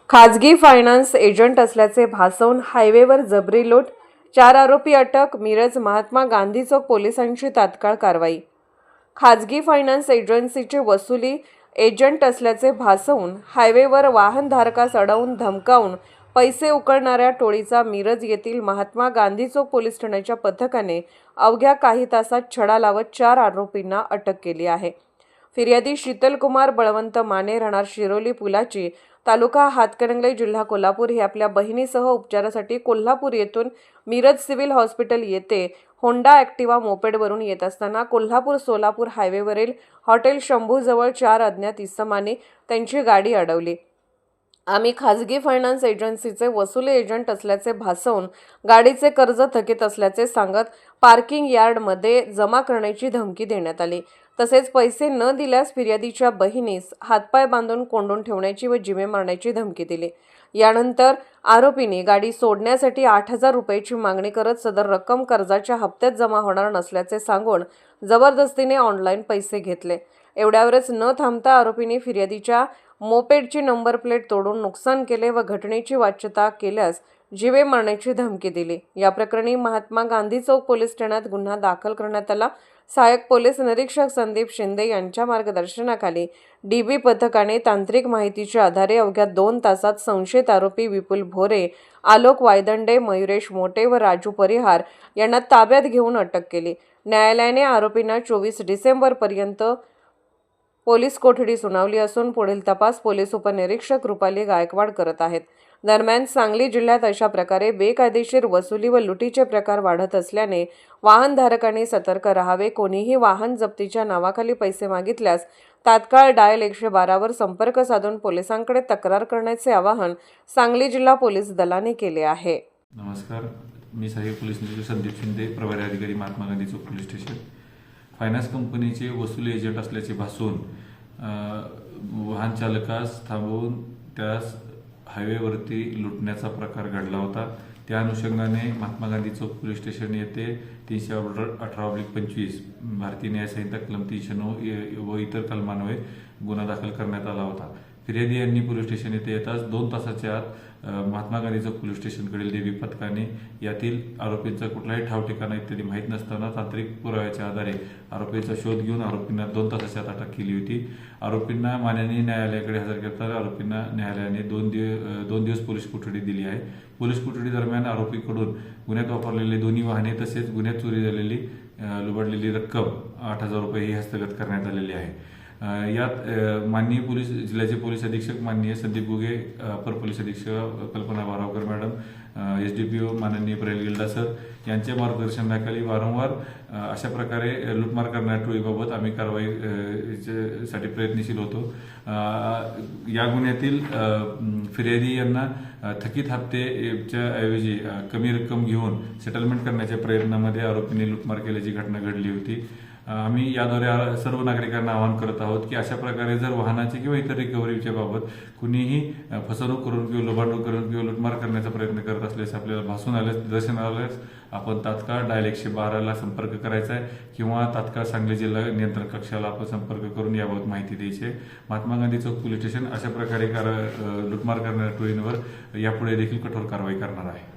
खाजगी finance agent असल्याचे भासवून हायवेवर जबरी लूट, 4 आरोपी अटक. मिरज महात्मा गांधी चौक पोलिसांची तात्काळ कारवाई. खाजगी फायनान्स एजन्सीचे वसुली एजंट असल्याचे भासवून हायवेवर वाहनधारकास अडवून धमकावून पैसे उकळणाऱ्या टोळीचा मिरज येथील महात्मा गांधी चौक पोलीस ठाण्याच्या पथकाने अवघ्या काही तासात छडा लावत 4 आरोपींना अटक केली आहे. फिर्यादी शीतलकुमार बळवंत माने राहणार शिरोली पुलाची, तालुका हातकणंगले, जिल्हा कोल्हापूर हे आपल्या बहिणीसह उपचारासाठी कोल्हापूर येथून मिरज सिव्हिल हॉस्पिटल येथे होंडा ॲक्टिवा मोपेडवरून येत असताना कोल्हापूर सोलापूर हायवेवरील हॉटेल शंभूजवळ 4 अज्ञात इसमांनी त्यांची गाडी अडवली. आम्ही खाजगी फायनान्स एजन्सीचे वसुली एजंट असल्याचे भासवून गाडीचे कर्ज थकीत असल्याचे सांगत पार्किंग यार्डमध्ये जमा करण्याची धमकी देण्यात आली. तसेच पैसे न दिल्यास फिर्यादीच्या बहिणीस हातपाय बांधून कोंडून ठेवण्याची व जिवे मारण्याची धमकी दिली. यानंतर आरोपींनी गाडी सोडण्यासाठी 8,000 रुपयाची मागणी करत सदर रक्कम कर्जाच्या हप्त्यात जमा होणार नसल्याचे सांगून जबरदस्तीने ऑनलाईन पैसे घेतले. एवढ्यावरच न थांबता आरोपींनी फिर्यादीच्या मोपेडची नंबर प्लेट तोडून नुकसान केले व घटनेची वाच्यता केल्यास जिवे मारण्याची धमकी दिली. या प्रकरणी महात्मा गांधी चौक पोलीस ठाण्यात गुन्हा दाखल करण्यात आला. सहाय्यक पोलीस निरीक्षक संदीप शिंदे यांच्या मार्गदर्शनाखाली डीबी पथकाने तांत्रिक माहितीच्या आधारे अवघ्या 2 तासात संशयित आरोपी विपुल भोरे, आलोक वायदंडे, मयुरेश मोटे व राजू परिहार यांना ताब्यात घेऊन अटक केली. न्यायालयाने आरोपींना 24 डिसेंबरपर्यंत पोलीस कोठडी सुनावली असून पुढील तपास पोलीस उपनिरीक्षक रुपाली गायकवाड करत आहेत. दरम्यान सांगली जिल्ह्यात अशा प्रकारे बेकायदेशीर वसुली व लुटीचे प्रकार वाढत असल्याने वाहनधारकांनी सतर्क राहावे. कोणीही वाहन जप्तीच्या नावाखाली पैसे मागितल्यास तात्काळ डायल 112 वर संपर्क साधून पोलिसांकडे तक्रार करण्याचे आवाहन सांगली जिल्हा पोलीस दलाने केले आहे. नमस्कार, मी सहाय्यक पोलीस निरीक्षक संदीप शिंदे, प्रभारी अधिकारी महात्मा गांधी चौक पोलीस स्टेशन. फायनान्स कंपनीचे वसुली एजंट असल्याचे भासून वाहन चालकास थांबवून त्यास हायवेवरती लुटण्याचा प्रकार घडला होता. त्या अनुषंगाने महात्मा गांधी चौक पोलीस स्टेशन येथे 318/25 भारतीय न्याय संहिता कलम 309 व इतर कलमान्वये गुन्हा दाखल करण्यात आला होता. फिर्यादी यांनी पोलीस स्टेशन येथे येताच 2 तासाच्या आत महात्मा गांधी चौक पोलीस स्टेशनकडील देवी पथकाने यातील आरोपींचा कुठलाही ठाव ठिकाणा इत्यादी माहीत नसताना तांत्रिक पुराव्याच्या आधारे आरोपींचा शोध घेऊन आरोपींना 2 तासाच्या आत अटक केली होती. आरोपींना माननीय न्यायालयाकडे हजर करताना आरोपींना न्यायालयाने 2 दिवस पोलीस कोठडी दिली आहे. पोलीस कोठडी दरम्यान आरोपीकडून गुन्ह्यात वापरलेले दोन्ही वाहने तसेच गुन्ह्यात चोरी झालेली लुबाडलेली रक्कम 8,000 रुपये ही हस्तगत करण्यात आलेली आहे. यात माननीय पोलीस जिल्ह्याचे पोलीस अधीक्षक माननीय संदीप गुगे, अपर पोलीस अधीक्षक कल्पना भारावकर मॅडम, SDPO माननीय प्रैल गिल्डा सर यांच्या मार्गदर्शनाखाली वारंवार अशा प्रकारे लूटमार करणाऱ्या टोळीबाबत आम्ही कारवाई साठी प्रयत्नशील होतो. या गुन्ह्यातील फिर्यादी यांना थकीत हप्त्याच्या ऐवजी कमी रक्कम घेऊन सेटलमेंट करण्याच्या प्रयत्नामध्ये आरोपींनी लूटमार केल्याची घटना घडली होती. आम्ही याद्वारे सर्व नागरिकांना आवाहन करत आहोत की अशा प्रकारे जर वाहनाची किंवा इतर रिकव्हरीच्या बाबत कुणीही फसवणूक करून किंवा लुबाडणूक करून किंवा लुटमार करण्याचा प्रयत्न करत असल्यास आपल्याला भासून आल्यास दर्शन आल्यास आपण तात्काळ डायल 112 ला संपर्क करायचा आहे किंवा तात्काळ सांगली जिल्हा नियंत्रण कक्षाला आपण संपर्क करून याबाबत माहिती द्यायची आहे. महात्मा गांधी चौक पोलीस स्टेशन अशा प्रकारे लुटमार करणाऱ्या टोळींवर यापुढे देखील कठोर कारवाई करणार आहे.